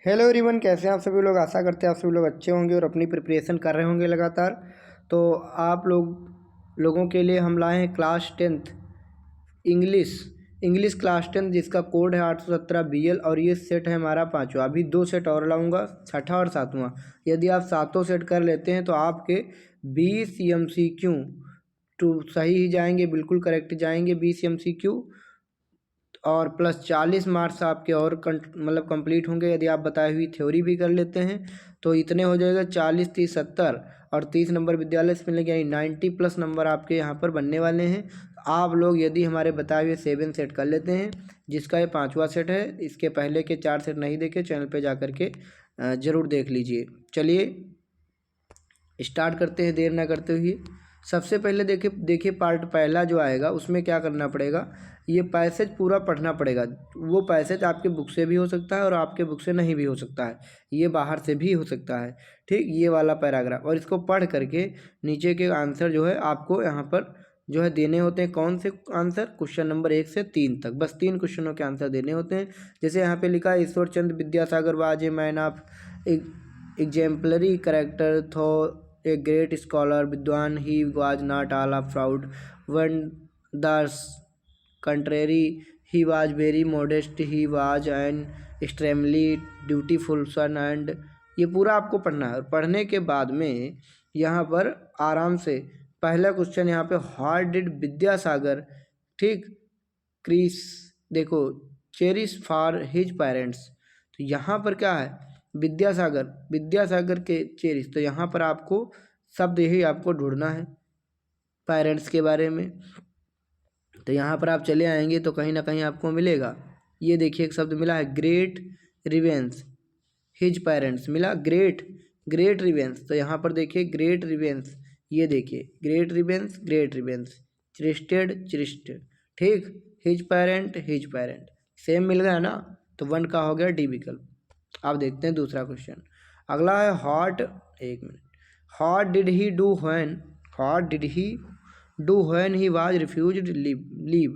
Hello everyone, कैसे हैं आप सभी लोग। आशा करते हैं आप सभी लोग अच्छे होंगे और अपनी प्रिपरेशन कर रहे होंगे लगातार। तो आप लोगों के लिए हम लाए हैं क्लास 10th इंग्लिश क्लास 10 जिसका कोड है 817 BL। और ये सेट है हमारा 5वां। अभी 2 सेट और लाऊंगा, 6ठा और 7वां। यदि आप 7 सेट कर लेते हैं तो आपके 20 MCQ तो सही ही जाएंगे, बिल्कुल करेक्ट जाएंगे 20 MCQ। और प्लस 40 मार्क्स आपके और मतलब कंप्लीट होंगे यदि आप बताई हुई थ्योरी भी कर लेते हैं। तो इतने हो जाएगा 40, 30, 70 और 30 नंबर विद्यालय से मिलेंगे, यानी 90 प्लस नंबर आपके यहाँ पर बनने वाले हैं। आप लोग यदि हमारे बताए हुए 7 सेट कर लेते हैं, जिसका ये 5वां सेट है, इसके पहले के 4 सेट नहीं देखे चैनल पर जा करके ज़रूर देख लीजिए। चलिए स्टार्ट करते हैं देर ना करते हुए। सबसे पहले देखिए पार्ट पहला जो आएगा उसमें क्या करना पड़ेगा, ये पैसेज पूरा पढ़ना पड़ेगा। वो पैसेज आपके बुक से भी हो सकता है और आपके बुक से नहीं भी हो सकता है, ये बाहर से भी हो सकता है। ठीक, ये वाला पैराग्राफ, और इसको पढ़ करके नीचे के आंसर जो है आपको यहाँ पर जो है देने होते हैं। कौन से आंसर? क्वेश्चन नंबर 1 से 3 तक, बस 3 क्वेश्चनों के आंसर देने होते हैं। जैसे यहाँ पे लिखा है, Ishwar Chandra Vidyasagar was a man of exemplary character though a great scholar विद्वान he was not all of proud on the contrary he was very modest he was an extremely dutiful son and ये पूरा आपको पढ़ना है। और पढ़ने के बाद में यहाँ पर आराम से पहला क्वेश्चन यहाँ पे, हाउ डिड विद्यासागर, ठीक, क्रिस, देखो, चेरिश फॉर हिज पेरेंट्स। तो यहाँ पर क्या है, विद्यासागर के चेरिश। तो यहाँ पर आपको शब्द यही आपको ढूंढना है पेरेंट्स के बारे में। तो यहाँ पर आप चले आएंगे तो कहीं ना कहीं आपको मिलेगा, ये देखिए एक शब्द मिला है, ग्रेट रिवेंस, हिज पेरेंट्स मिला, ग्रेट रिवेंस। तो यहाँ पर देखिए ग्रेट रिवेंस, ये देखिए ग्रेट रिवेंस, चिरिस्टेड, ठीक, हिज पेरेंट सेम मिल गया ना। तो 1 का हो गया डी विकल्प। आप देखते हैं दूसरा क्वेश्चन। अगला है what did he do when he was refused leave.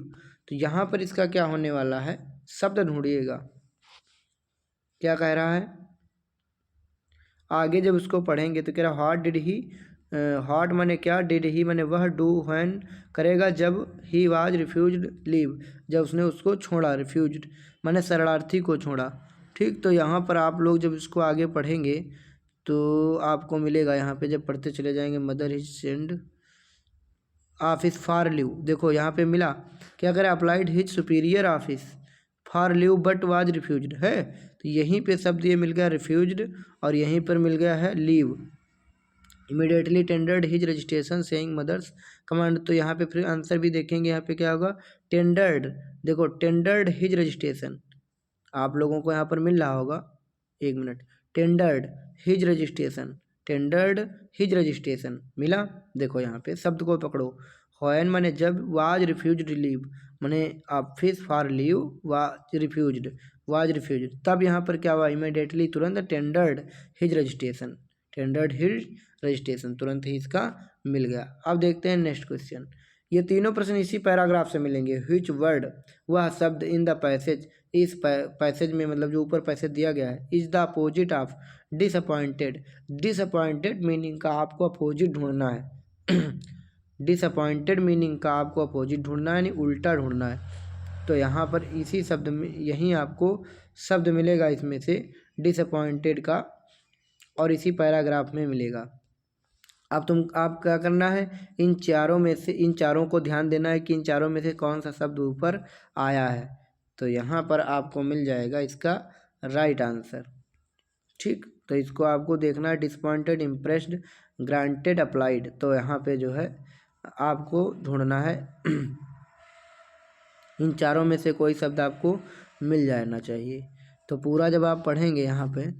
तो यहाँ पर इसका क्या होने वाला है, शब्द ढूंढिएगा क्या कह रहा है। आगे जब उसको पढ़ेंगे तो कह रहा हाट डिड ही, हाट माने क्या, डिड ही माने वह, डू व्हेन करेगा जब, ही वाज रिफ्यूज्ड लीव जब उसने उसको छोड़ा, रिफ्यूज्ड माने शरणार्थी को छोड़ा। ठीक, तो यहाँ पर आप लोग जब इसको आगे पढ़ेंगे तो आपको मिलेगा यहाँ पे, जब पढ़ते चले जाएंगे, mother his send office for leave. देखो यहाँ पे मिला क्या करे, applied his superior office for leave but was refused है। तो यहीं पे शब्द ये मिल गया रिफ्यूज्ड, और यहीं पर मिल गया है leave. Immediately tendered his registration saying mother's command. तो यहाँ पे फिर आंसर भी देखेंगे, यहाँ पे क्या होगा, टेंडर्ड। देखो टेंडर्ड हिज रजिस्ट्रेशन, आप लोगों को यहाँ पर मिल रहा होगा, एक मिनट, टेंडर्ड हिज रजिस्ट्रेशन मिला। देखो यहाँ पे शब्द को पकड़ो, व्हेन माने जब, वाज रिफ्यूज्ड लीव माने office for leave was refused, तब यहाँ पर क्या हुआ, इमीडिएटली तुरंत, टेंडर्ड हिज रजिस्ट्रेशन तुरंत ही इसका मिल गया। अब देखते हैं नेक्स्ट क्वेश्चन। ये तीनों प्रश्न इसी पैराग्राफ से मिलेंगे। व्हिच वर्ड, वह शब्द, इन द पैसेज, इस पैसेज में, मतलब जो ऊपर पैसेज दिया गया है, is the opposite of disappointed meaning का आपको अपोजिट ढूंढना है। डिसअपॉइंटेड मीनिंग का आपको अपोजिट ढूंढना है, यानी उल्टा ढूंढना है। तो यहाँ पर इसी शब्द में, यहीं आपको शब्द मिलेगा इसमें से डिसअपॉइंटेड का, और इसी पैराग्राफ में मिलेगा। अब आप क्या करना है, इन चारों को ध्यान देना है कि इन चारों में से कौन सा शब्द ऊपर आया है। तो यहाँ पर आपको मिल जाएगा इसका राइट आंसर। ठीक, तो इसको आपको देखना है, डिसअपॉइंटेड, इम्प्रेस्ड, ग्रांटेड, अप्लाइड। तो यहाँ पे जो है आपको ढूंढना है इन चारों में से कोई शब्द आपको मिल जाना चाहिए। तो पूरा जब आप पढ़ेंगे, यहाँ पे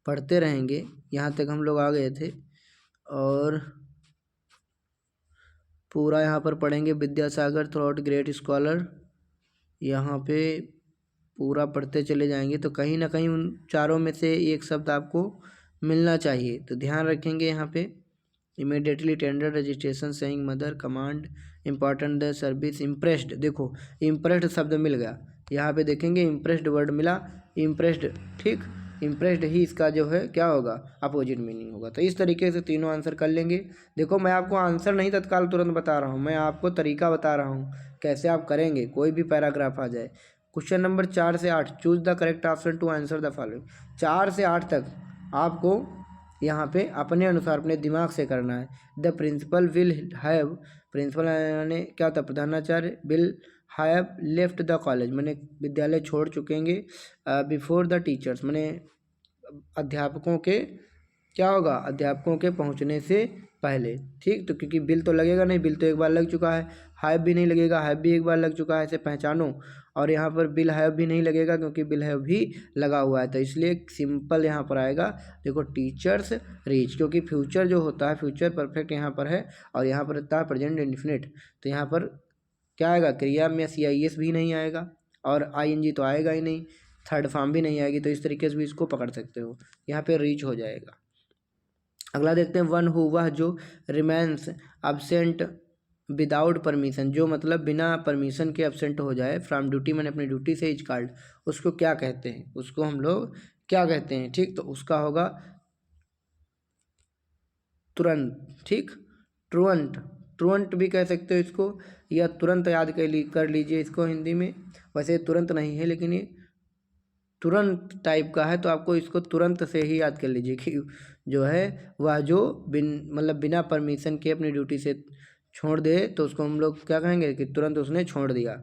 पढ़ते रहेंगे, यहाँ तक हम लोग आ गए थे, और पूरा यहाँ पर पढ़ेंगे, विद्यासागर थ्रू ग्रेट स्कॉलर, यहाँ पे पूरा पढ़ते चले जाएंगे तो कहीं ना कहीं उन चारों में से एक शब्द आपको मिलना चाहिए। तो ध्यान रखेंगे यहाँ पे, immediately tender, registration saying mother, command, important, the service, impressed. देखो इम्प्रेस्ड शब्द मिल गया, यहाँ पे देखेंगे इम्प्रेस्ड वर्ड मिला, इम्प्रेस्ड, ठीक, इम्प्रेस्ड ही इसका जो है क्या होगा, अपोजिट मीनिंग होगा। तो इस तरीके से तीनों आंसर कर लेंगे। देखो मैं आपको आंसर नहीं तत्काल तुरंत बता रहा हूँ, मैं आपको तरीका बता रहा हूँ कैसे आप करेंगे, कोई भी पैराग्राफ आ जाए। क्वेश्चन नंबर 4 से 8, choose the correct option to answer the following. 4 से 8 तक आपको यहाँ पे अपने अनुसार अपने दिमाग से करना है। The principal will have, principal यानी क्या होता है, प्रधानाचार्य, will have left the college मैंने विद्यालय छोड़ चुकेंगे, बिफोर द टीचर्स मैंने अध्यापकों के क्या होगा, अध्यापकों के पहुंचने से पहले। ठीक, तो क्योंकि बिल तो लगेगा नहीं, बिल तो एक बार लग चुका है, हैव भी नहीं लगेगा, हैव भी एक बार लग चुका है, इसे पहचानो। और यहाँ पर बिल हैव भी नहीं लगेगा क्योंकि बिल हैव भी लगा हुआ है, तो इसलिए सिंपल यहाँ पर आएगा। देखो टीचर्स रीच, क्योंकि फ्यूचर जो होता है, फ्यूचर परफेक्ट यहाँ पर है और यहाँ पर रहता है प्रेजेंट इंडेफिनिट, तो यहाँ पर क्या आएगा, क्रिया में CIS भी नहीं आएगा और ING तो आएगा ही नहीं, थर्ड फॉर्म भी नहीं आएगी, तो इस तरीके से भी इसको पकड़ सकते हो, यहाँ पे रीच हो जाएगा। अगला देखते हैं, वन हु, वह जो, रिमेंस अब्सेंट विदाउट परमिशन, जो मतलब बिना परमिशन के अब्सेंट हो जाए, फ्रॉम ड्यूटी मैंने अपनी ड्यूटी से इज कॉल्ड, उसको क्या कहते हैं, उसको हम लोग क्या कहते हैं। ठीक, तो उसका होगा तुरंत। ठीक, ट्रुअंट, ट्रुअंट भी कह सकते हो इसको, या तुरंत याद कर लीजिए इसको हिंदी में। वैसे तुरंत नहीं है लेकिन ये तुरंत टाइप का है, तो आपको इसको तुरंत से ही याद कर लीजिए कि जो है वह जो मतलब बिना परमिशन के अपनी ड्यूटी से छोड़ दे, तो उसको हम लोग क्या कहेंगे कि तुरंत उसने छोड़ दिया।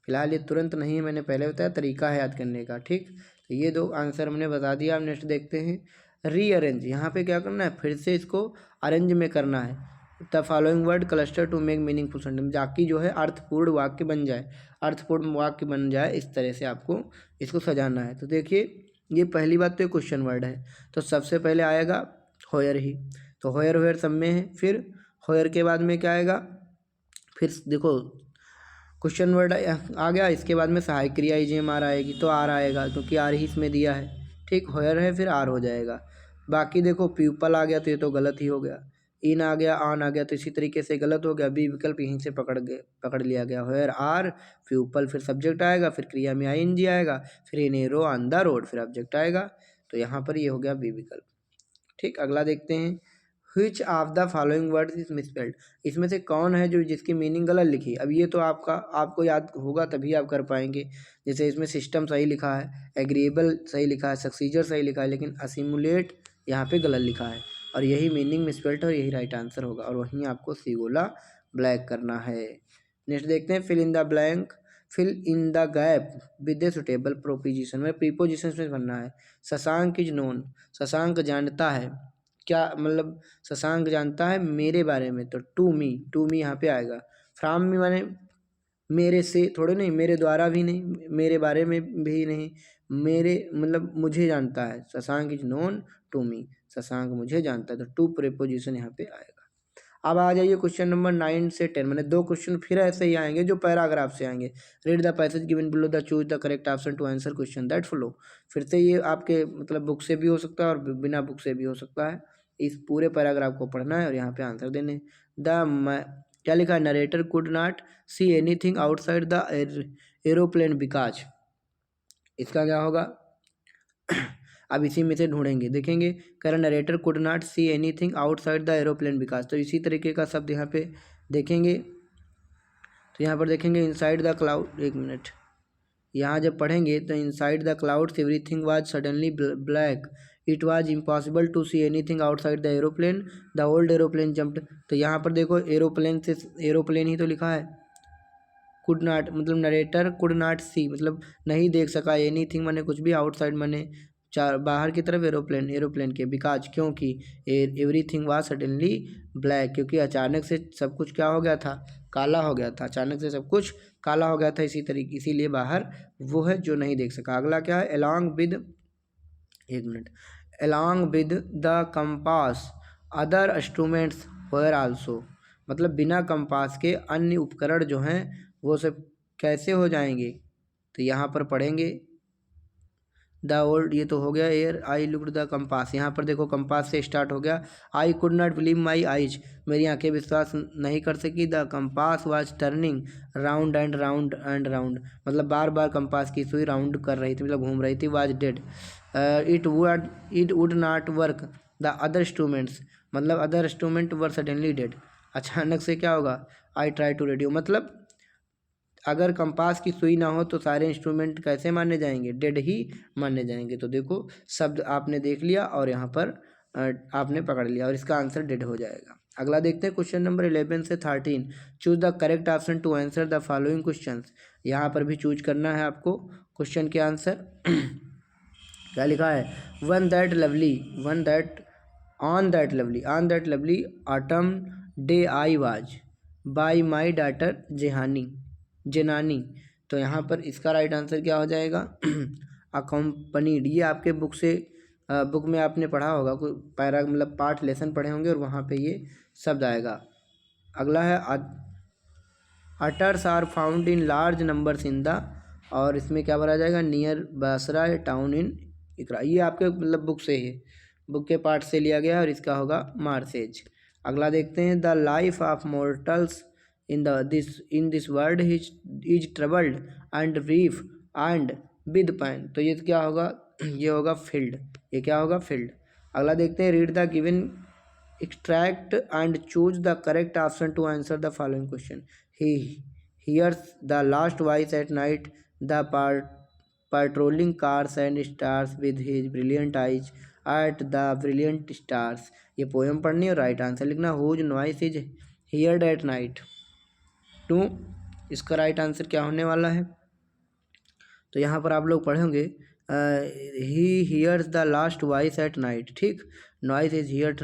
फिलहाल ये तुरंत नहीं है, मैंने पहले बताया, तरीका है याद करने का। ठीक, तो ये दो आंसर हमने बता दिया। अब नेक्स्ट देखते हैं, रीअरेंज। यहाँ पे क्या करना है, फिर से इसको अरेंज में करना है। The following word cluster to make meaningful sentence, ताकि जो है अर्थपूर्ण वाक्य बन जाए, अर्थपूर्ण वाक्य बन जाए, इस तरह से आपको इसको सजाना है। तो देखिए, ये पहली बात तो क्वेश्चन वर्ड है, तो सबसे पहले आएगा होयर ही, तो होयर होयर सब में है। फिर होयर के बाद में क्या आएगा, फिर देखो क्वेश्चन वर्ड आ गया, इसके बाद में सहायक क्रिया IJM आर आएगी, तो आर आएगा क्योंकि आर ही इसमें दिया है। ठीक, होयर है फिर आर हो जाएगा। बाकी देखो प्यूपल आ गया तो ये तो गलत ही हो गया, इन आ गया, ऑन आ गया, तो इसी तरीके से गलत हो गया। बी विकल्प यहीं से पकड़ लिया गया, होयर आर, प्यूपल, फिर सब्जेक्ट आएगा, फिर क्रिया में ING आएगा, फिर इन एरो ऑन द रोड, फिर ऑब्जेक्ट आएगा, तो यहाँ पर ये हो गया बी विकल्प। ठीक, अगला देखते हैं, which of the following word is misspelled, इसमें से कौन है जो जिसकी मीनिंग गलत लिखी। अब ये तो आपको याद होगा तभी आप कर पाएंगे। जैसे इसमें सिस्टम सही लिखा है, एग्रीएबल सही लिखा है, सक्सीजर सही लिखा है, लेकिन असिमुलेट यहाँ पे गलत लिखा है, और यही मीनिंग मिसस्पेल्ड है और यही राइट आंसर होगा, और वहीं आपको सिगोला ब्लैक करना है। नेक्स्ट देखते हैं, fill in the blank, fill in the gap with the suitable proposition, में प्रीपोजिशन में बनना है। शशांक इज नोन, शशांक जानता है, क्या मतलब शशांक जानता है मेरे बारे में, तो टू मी यहाँ पे आएगा। फ्रॉम मी माने मेरे से थोड़े नहीं, मेरे द्वारा भी नहीं, मेरे बारे में भी नहीं, मेरे मतलब मुझे जानता है। Shashank is known to me, Shashank मुझे जानता है, तो टू प्रीपोजिशन यहाँ पे आएगा। अब आ जाइए क्वेश्चन नंबर 9 से 10, मैंने दो क्वेश्चन फिर ऐसे ही आएंगे जो पैराग्राफ से आएंगे। Read the passage given below the, choose the correct option to answer question that follow. फिर से ये आपके मतलब बुक से भी हो सकता है और बिना बुक से भी हो सकता है। इस पूरे पैराग्राफ को पढ़ना है और यहाँ पे आंसर देने। क्या लिखा है, narrator could not C anything outside the aeroplane because, इसका क्या होगा अब इसी में से ढूंढेंगे, देखेंगे। करें narrator could not C anything outside the aeroplane because, तो इसी तरीके का शब्द यहाँ पे देखेंगे। तो यहाँ पर देखेंगे इनसाइड द क्लाउड, एक मिनट, यहाँ जब पढ़ेंगे तो inside the clouds everything was suddenly black, it was impossible to see anything outside the aeroplane, the old aeroplane jumped. तो यहाँ पर देखो एरोप्लेन से एरोप्लेन ही तो लिखा है, कुड नॉट मतलब नरेटर कुड नॉट सी मतलब नहीं देख सका, एनीथिंग माने कुछ भी, आउटसाइड माने चार बाहर की तरफ, एरोप्लेन के, बिकॉज क्योंकि, एवरीथिंग वाज सडनली ब्लैक क्योंकि अचानक से सब कुछ क्या हो गया था, काला हो गया था, अचानक से सब कुछ काला हो गया था, इसीलिए बाहर वो है जो नहीं देख सका। अगला क्या है, अलॉन्ग विद, एक minute, along with the compass other instruments where also, मतलब बिना कंपास के अन्य उपकरण जो हैं वो सब कैसे हो जाएंगे, तो यहाँ पर पढ़ेंगे द ओल्ड, ये तो हो गया air. I looked the compass, यहाँ पर देखो कंपास से स्टार्ट हो गया। I could not believe my eyes, मेरी आंखें विश्वास नहीं कर सकी। The compass was turning round and round and round, मतलब बार बार कंपास की सुई राउंड कर रही थी, मतलब घूम रही थी। Was dead, it would not work. The other instruments, मतलब अदर इंस्ट्रूमेंट वर सडनली डेड, अचानक से क्या होगा। आई ट्राई टू रेडियो, मतलब अगर कंपास की सुई ना हो तो सारे इंस्ट्रूमेंट कैसे माने जाएंगे, डेड ही माने जाएंगे। तो देखो शब्द आपने देख लिया और यहाँ पर आपने पकड़ लिया और इसका आंसर डेड हो जाएगा। अगला देखते हैं क्वेश्चन नंबर 11 से 13। Choose the correct option to answer the following questions, यहाँ पर भी चूज करना है आपको क्वेश्चन के आंसर। क्या लिखा है, one that lovely, one that on that lovely autumn day I was by my daughter Janani. तो यहाँ पर इसका राइट आंसर क्या हो जाएगा, अकम्पनीड। ये आपके बुक से बुक में आपने पढ़ा होगा, कोई पैरा मतलब पार्ट लेसन पढ़े होंगे और वहाँ पे ये शब्द आएगा। अगला है otters are found in large numbers in the, और इसमें क्या भरा जाएगा, नियर बसरा टाउन इन इकरा। ये आपके मतलब बुक से है, बुक के पार्ट से लिया गया और इसका होगा मार्सेज। अगला देखते हैं, the life of mortals in this world is troubled and grief and with pain. तो ये क्या होगा, ये होगा फील्ड, ये क्या होगा फील्ड। अगला देखते हैं, read the given extract and choose the correct option to answer the following question. He hears the last voice at night the patrolling cars and stars with his brilliant eyes at the brilliant stars। ये poem पढ़नी और right answer लिखना। Whose noise is heard at night to, इसका right answer क्या होने वाला है, तो यहाँ पर आप लोग पढ़ेंगे ही hears the last voice at night. ठीक, नॉइस इज हियर,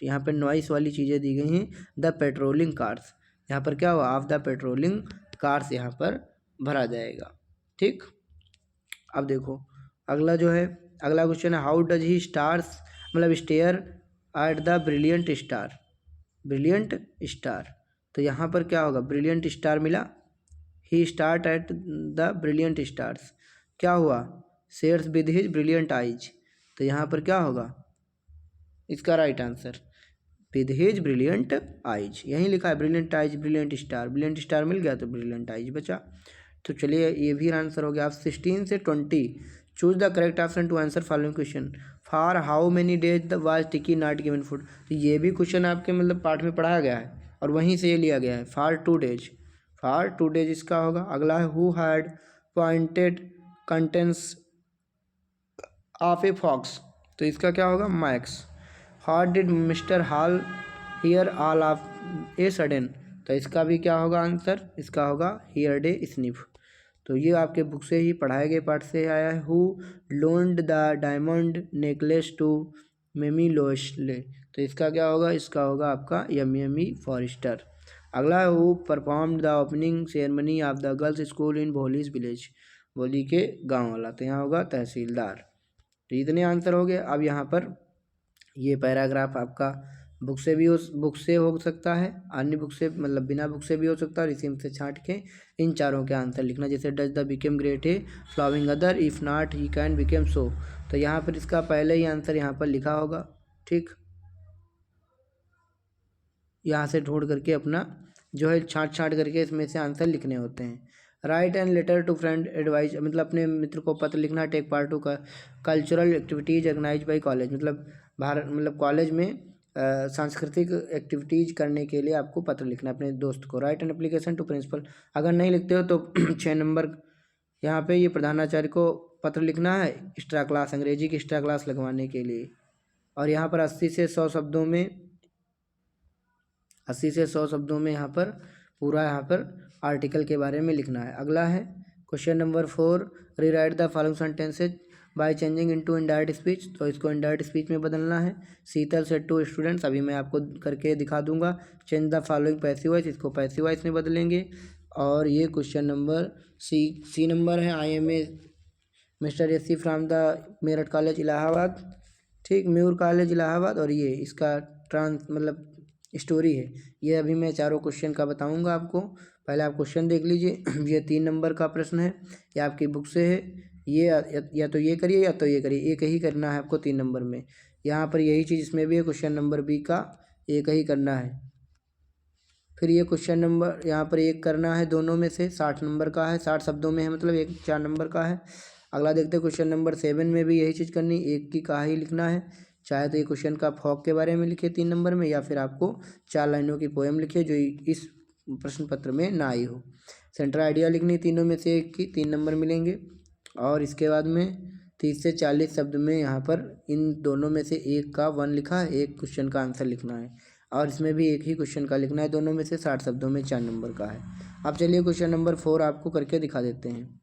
यहाँ पर नॉइस वाली चीज़ें दी गई हैं। द पेट्रोलिंग कार्स, यहाँ पर क्या हुआ, ऑफ द पेट्रोलिंग कार्स यहाँ पर भरा जाएगा। ठीक, अब देखो अगला जो है, अगला क्वेश्चन है, हाउ डज ही स्टार्स मतलब stare at the brilliant star. तो यहाँ पर क्या होगा, ब्रिलियंट स्टार मिला, he start at the brilliant stars, क्या हुआ, shares with his brilliant eyes. तो यहाँ पर क्या होगा, इसका right answer with his brilliant eyes, यही लिखा है ब्रिलियंट आइज ब्रिलियंट स्टार मिल गया तो ब्रिलियंट आइज बचा। तो चलिए ये भी आंसर हो गया। आप 16 से 20 choose the correct option to answer following question. For how many days the was Tiki not given food. तो ये भी क्वेश्चन आपके मतलब पाठ में पढ़ाया गया है और वहीं से ये लिया गया है। फॉर 2 डेज इसका होगा। अगला है, who had pointed contents of a fox. तो इसका क्या होगा, Max. How did Mr Hall hear all of a sudden. तो इसका भी क्या होगा आंसर, इसका होगा हियर डे स्निफ। तो ये आपके बुक से ही पढ़ाए गए पाठ से आया है। Who loaned the diamond necklace to Mme Loisel. तो इसका क्या होगा, इसका होगा आपका यमी फॉरेस्टर। अगला है, who performed the opening ceremony of the girls school in Bholi's village. Bholi के गांव वाला, तो यहाँ होगा तहसीलदार। तो इतने आंसर हो गए। अब यहाँ पर ये पैराग्राफ आपका बुक से हो सकता है, अन्य बुक से मतलब बिना बुक से भी हो सकता है, और इसी से छांट के इन चारों के आंसर लिखना। जैसे डज द बिकेम ग्रेट है following other, if not he can became so. तो यहाँ पर इसका पहले ही आंसर यहाँ पर लिखा होगा। ठीक, यहाँ से ढूंढ करके अपना जो है छांट करके इसमें से आंसर लिखने होते हैं। Write an letter to friend advice, मतलब अपने मित्र को पत्र लिखना। Take part to cultural activities organize by college, मतलब भारत मतलब कॉलेज में सांस्कृतिक एक्टिविटीज़ करने के लिए आपको पत्र लिखना अपने दोस्त को। Write an application to principal, अगर नहीं लिखते हो तो 6 नंबर यहाँ पे ये प्रधानाचार्य को पत्र लिखना है एक्स्ट्रा क्लास, अंग्रेजी की एक्स्ट्रा क्लास लगवाने के लिए। और यहाँ पर 80 से 100 शब्दों में यहाँ पर पूरा यहाँ पर आर्टिकल के बारे में लिखना है। अगला है question number 4, rewrite the following sentences by changing into indirect speech. तो इसको इनडायरेक्ट स्पीच में बदलना है। शीतल सेड टू स्टूडेंट्स, अभी मैं आपको करके दिखा दूंगा। Change the following passive voice, इसको पैसिव वॉइस में बदलेंगे। और ये क्वेश्चन नंबर सी नंबर है, I am a Mr S C from the Meerut college Allahabad. ठीक, म्यूर कॉलेज इलाहाबाद। और ये इसका मतलब स्टोरी है। ये अभी मैं चारों क्वेश्चन का बताऊंगा आपको। पहले आप क्वेश्चन देख लीजिए। ये 3 नंबर का प्रश्न है, ये आपकी बुक से है। ये या तो ये करिए या तो ये करिए, एक ही करना है आपको 3 नंबर में। यहाँ पर यही चीज़ इसमें भी है, क्वेश्चन नंबर बी का एक ही करना है। फिर ये क्वेश्चन नंबर यहाँ पर एक करना है, दोनों में से 60 नंबर का है, 60 शब्दों में है, मतलब एक 4 नंबर का है। अगला देखते हैं क्वेश्चन नंबर 7 में भी यही चीज़ करनी, एक की कहा ही लिखना है। चाहे तो ये क्वेश्चन का फॉग के बारे में लिखे 3 नंबर में, या फिर आपको 4 लाइनों की पोएम लिखे जो इस प्रश्न पत्र में ना आई हो। सेंट्रल आइडिया लिखनी, तीनों में से एक की 3 नंबर मिलेंगे। और इसके बाद में 30 से 40 शब्द में यहाँ पर इन दोनों में से एक का 1 लिखा है, एक क्वेश्चन का आंसर लिखना है। और इसमें भी एक ही क्वेश्चन का लिखना है, दोनों में से 60 शब्दों में 4 नंबर का है। अब चलिए क्वेश्चन नंबर 4 आपको करके दिखा देते हैं।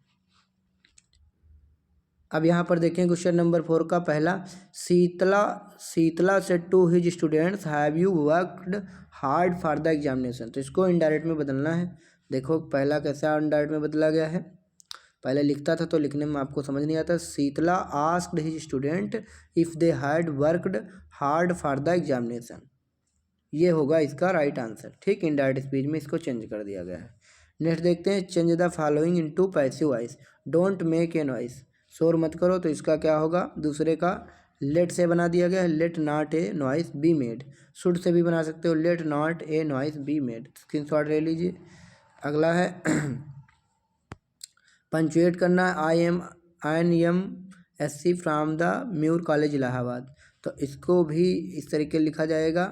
अब यहाँ पर देखें क्वेश्चन नंबर 4 का पहला, Sheetla said to his students have you worked hard for the examination. तो इसको इनडायरेक्ट में बदलना है। देखो पहला कैसा इनडायरेक्ट में बदला गया है, पहले लिखता था तो लिखने में आपको समझ नहीं आता। Sheetla asked his student if they had worked hard for the examination, ये होगा इसका राइट आंसर। ठीक, इनडायरेक्ट स्पीच में इसको चेंज कर दिया गया है। नेक्स्ट देखते हैं, change the following into passive voice. Don't make a noise, शोर मत करो, तो इसका क्या होगा, दूसरे का लेट से बना दिया गया है, let not a noise be made. Should से भी बना सकते हो, let not a noise be made. Screenshot ले लीजिए। अगला है पंचुएट करना, IM from the Muir college Allahabad. तो इसको भी इस तरीके लिखा जाएगा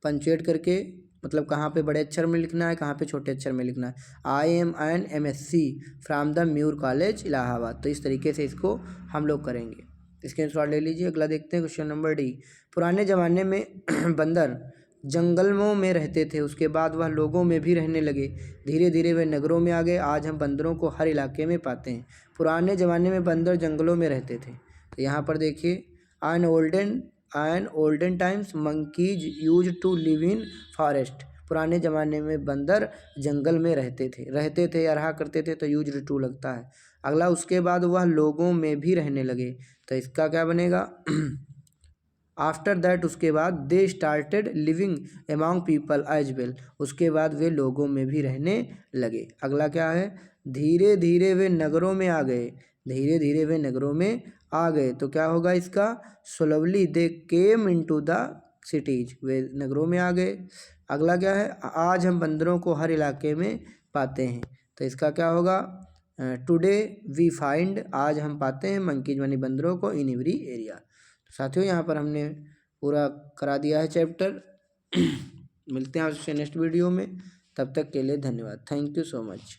पंचुएट करके, मतलब कहाँ पे बड़े अक्षर में लिखना है, कहाँ पे छोटे अक्षर में लिखना है। IMSC from the Muir college Allahabad. तो इस तरीके से इसको हम लोग करेंगे। स्क्रीनशॉट ले लीजिए। अगला देखते हैं क्वेश्चन नंबर डी। पुराने ज़माने में बंदर जंगलों में रहते थे, उसके बाद वह लोगों में भी रहने लगे, धीरे धीरे वे नगरों में आ गए, आज हम बंदरों को हर इलाके में पाते हैं। पुराने ज़माने में बंदर जंगलों में रहते थे, तो यहाँ पर देखिए, an olden times monkeys use to live in forest. पुराने ज़माने में बंदर जंगल में रहते थे या रहा करते थे, तो यूज टू लगता है। अगला, उसके बाद वह लोगों में भी रहने लगे, तो इसका क्या बनेगा, आफ्टर दैट, उसके बाद they started living among people as well, उसके बाद वे लोगों में भी रहने लगे। अगला क्या है, धीरे धीरे वे नगरों में आ गए, धीरे धीरे वे नगरों में आ गए, तो क्या होगा इसका, slowly they came into the cities, वे नगरों में आ गए। अगला क्या है, आज हम बंदरों को हर इलाके में पाते हैं, तो इसका क्या होगा, टुडे वी फाइंड, आज हम पाते हैं मंकीज यानी बंदरों को इन एवरी एरिया। साथियों यहाँ पर हमने पूरा करा दिया है चैप्टर। मिलते हैं आपसे नेक्स्ट वीडियो में, तब तक के लिए धन्यवाद। Thank you so much.